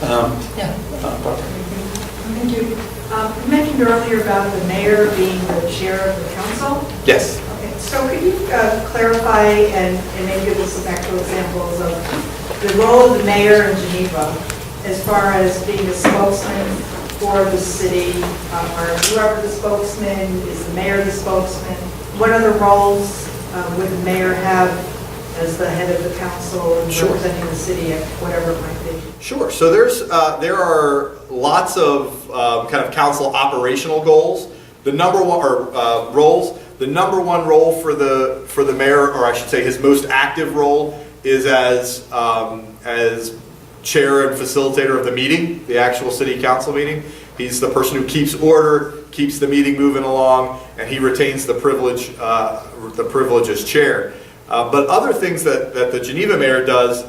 Yeah. Thank you. You mentioned earlier about the mayor being the chair of the council. Yes. Okay, so could you clarify and maybe give us some actual examples of the role of the mayor in Geneva as far as being a spokesman for the city, or whoever the spokesman, is the mayor the spokesman? What other roles would the mayor have as the head of the council and Sure. representing the city at whatever it might be? Sure. So there are lots of kind of council operational goals. The number one or roles. The number one role for the mayor, or I should say, his most active role, is as chair and facilitator of the meeting, the actual city council meeting. He's the person who keeps order, keeps the meeting moving along, and he retains the privilege as chair. But other things that the Geneva mayor does,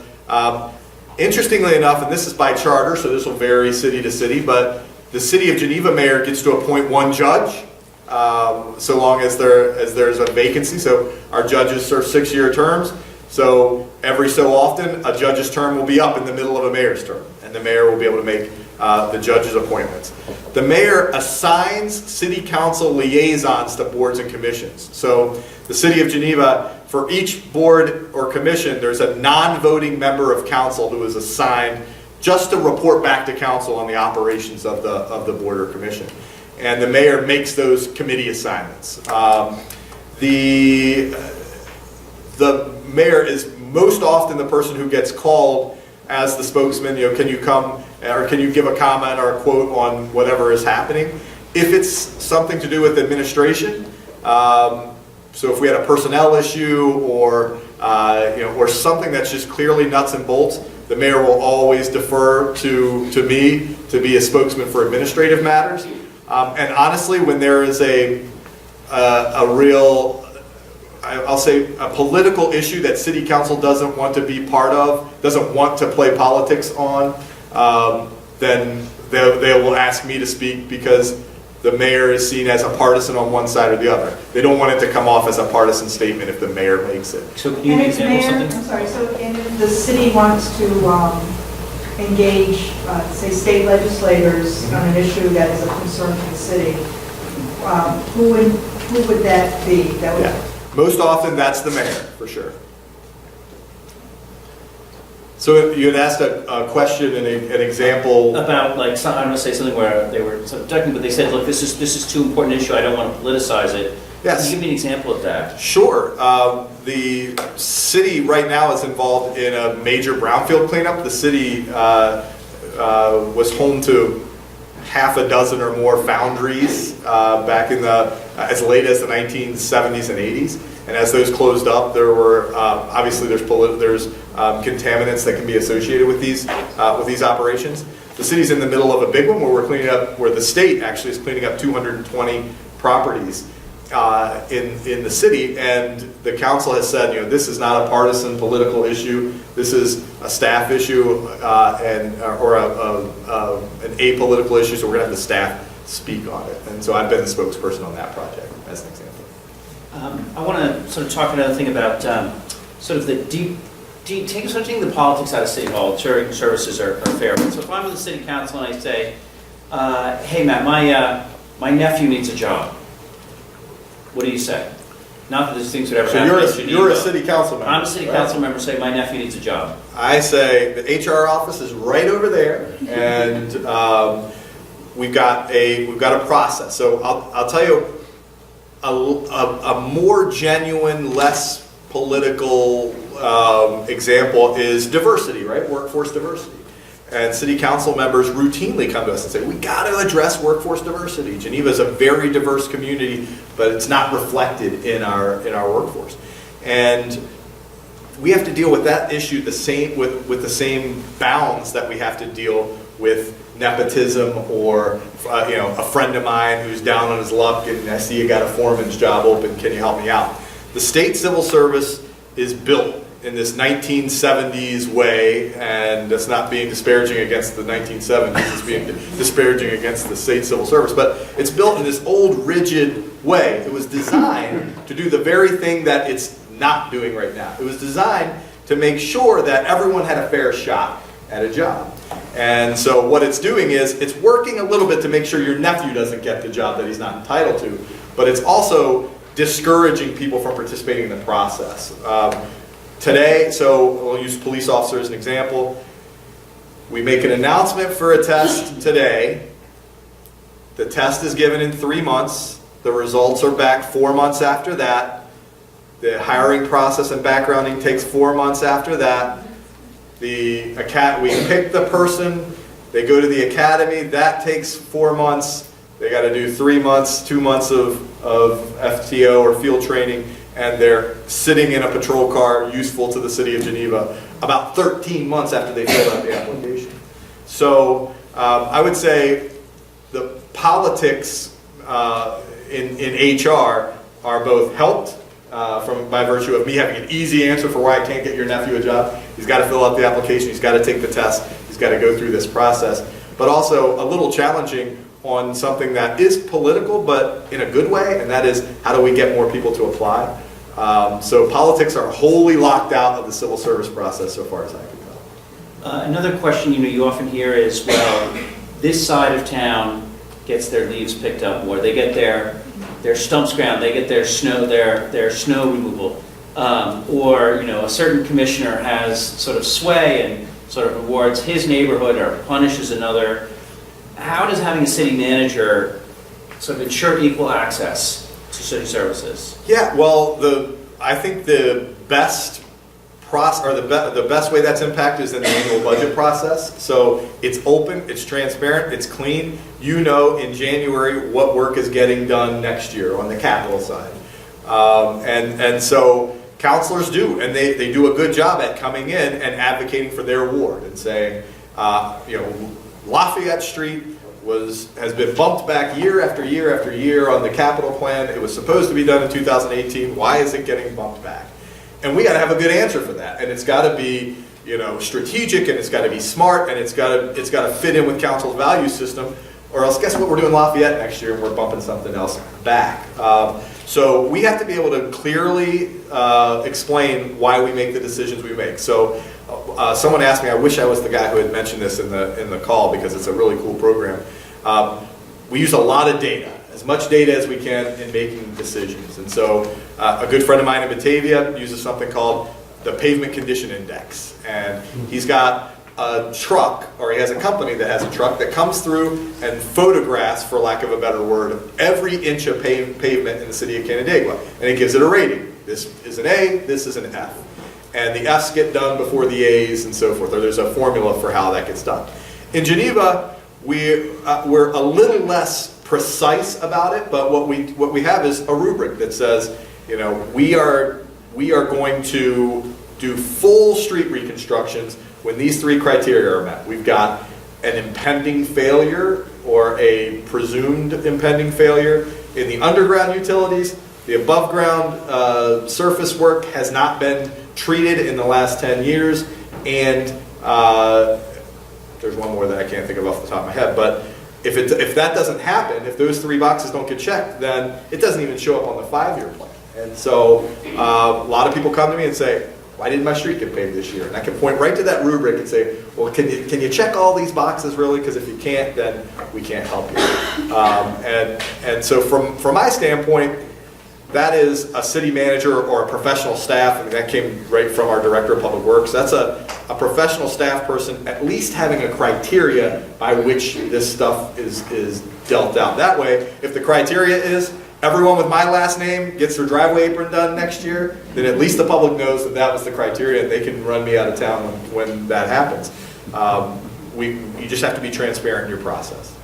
interestingly enough, and this is by charter, so this will vary city to city, but the city of Geneva mayor gets to appoint one judge, so long as there's a vacancy. So our judges serve 6-year terms. So every so often, a judge's term will be up in the middle of a mayor's term, and the mayor will be able to make the judge's appointments. The mayor assigns city council liaisons to boards and commissions. So the city of Geneva, for each board or commission, there's a non-voting member of council who is assigned just to report back to council on the operations of the board or commission. And the mayor makes those committee assignments. The mayor is most often the person who gets called as the spokesman. Can you come, or can you give a comment or a quote on whatever is happening? If it's something to do with administration, so if we had a personnel issue or or something that's just clearly nuts and bolts, the mayor will always defer to me to be a spokesman for administrative matters. And honestly, when there is a real, I'll say, a political issue that city council doesn't want to be part of, doesn't want to play politics on, then they will ask me to speak, because the mayor is seen as a partisan on one side or the other. They don't want it to come off as a partisan statement if the mayor makes it. So can you give an example of I'm something? sorry, so if the city wants to engage, say, state legislators on an issue that is a concern to the city, who would that be? That would, Yeah. Most often, that's the mayor, for sure. So you had asked a question and an example. About, like, I'm going to say something where they were sort of ducking, but they said, look, this is too important an issue, I don't want to politicize it. Yes. Can you give me an example of that? Sure. The city right now is involved in a major brownfield cleanup. The city was home to half a dozen or more foundries back in as late as the 1970s and 80s. And as those closed up, there were obviously there's contaminants that can be associated with these operations. The city's in the middle of a big one where the state actually is cleaning up 220 properties in the city, and the council has said, this is not a partisan political issue. This is a staff issue or an apolitical issue. So we're going to have the staff speak on it. And so I've been the spokesperson on that project, as an example. I want to sort of talk another thing about sort of taking the politics out of City Hall. Ensuring services are fair. So if I'm with the City Council and I say, hey Matt, my nephew needs a job, what do you say? Not that these things would ever happen. So you're a city council member. I'm a City Council member saying my nephew needs a job. I say the HR office is right over there, and we've got a process. So I'll tell you a more genuine, less political example is diversity, right? Workforce diversity. And city council members routinely come to us and say, we got to address workforce diversity. Geneva is a very diverse community, but it's not reflected in our workforce. And we have to deal with that issue with the same bounds that we have to deal with nepotism or a friend of mine who's down on his luck and I see you got a foreman's job open, can you help me out? The state civil service is built in this 1970s way, and that's not being disparaging against the 1970s, it's being disparaging against the state civil service, but it's built in this old rigid way. It was designed to do the very thing that it's not doing right now. It was designed to make sure that everyone had a fair shot. at a job. And so what it's doing is it's working a little bit to make sure your nephew doesn't get the job that he's not entitled to, but it's also discouraging people from participating in the process. Today, so we'll use police officer as an example. We make an announcement for a test today. The test is given in 3 months. The results are back 4 months after that. The hiring process and backgrounding takes 4 months after that. We pick the person, they go to the academy, that takes 4 months. They got to do 3 months, 2 months of FTO or field training, and they're sitting in a patrol car useful to the city of Geneva about 13 months after they filled out the application. So I would say the politics in HR are both helped by virtue of me having an easy answer for why I can't get your nephew a job. He's got to fill out the application, he's got to take the test, he's got to go through this process. But also a little challenging on something that is political, but in a good way, and that is how do we get more people to apply? So politics are wholly locked out of the civil service process so far as I can tell. Another question you often hear is, well, this side of town gets their leaves picked up more. They get their stumps ground, they get their snow removal. Or a certain commissioner has sort of sway and sort of rewards his neighborhood or punishes another. How does having a city manager sort of ensure equal access to city services? Yeah, well, I think the best the best way that's impacted is in the annual budget process. So it's open, it's transparent, it's clean. You know in January what work is getting done next year on the capital side. And so councilors do, and they do a good job at coming in and advocating for their ward and saying, Lafayette Street has been bumped back year after year after year on the capital plan. It was supposed to be done in 2018. Why is it getting bumped back? And we got to have a good answer for that. And it's got to be, strategic, and it's got to be smart, and it's got to fit in with council's value system. Or else, guess what? We're doing Lafayette next year, and we're bumping something else back. So we have to be able to clearly explain why we make the decisions we make. So someone asked me, I wish I was the guy who had mentioned this in the call because it's a really cool program. We use a lot of data, as much data as we can in making decisions. And so a good friend of mine in Batavia uses something called the Pavement Condition Index. And he's got a truck, or he has a company that has a truck that comes through and photographs, for lack of a better word, every inch of pavement in the city of Canandaigua. And it gives it a rating. This is an A, this is an F. And the Fs get done before the As and so forth, or there's a formula for how that gets done. In Geneva, we're a little less precise about it, but what we have is a rubric that says, we are going to do full street reconstructions when these three criteria are met. We've got an impending failure or a presumed impending failure in the underground utilities. The above ground surface work has not been treated in the last 10 years, and there's one more that I can't think of off the top of my head, but if that doesn't happen, if those three boxes don't get checked, then it doesn't even show up on the 5-year plan. And so a lot of people come to me and say, why didn't my street get paved this year? And I can point right to that rubric and say, well, can you check all these boxes really? Because if you can't, then we can't help you. And so from my standpoint, that is a city manager or a professional staff, and that came right from our director of public works. That's a professional staff person at least having a criteria by which this stuff is dealt out. That way, if the criteria is everyone with my last name gets their driveway apron done next year, then at least the public knows that was the criteria, and they can run me out of town when that happens. You just have to be transparent in your process.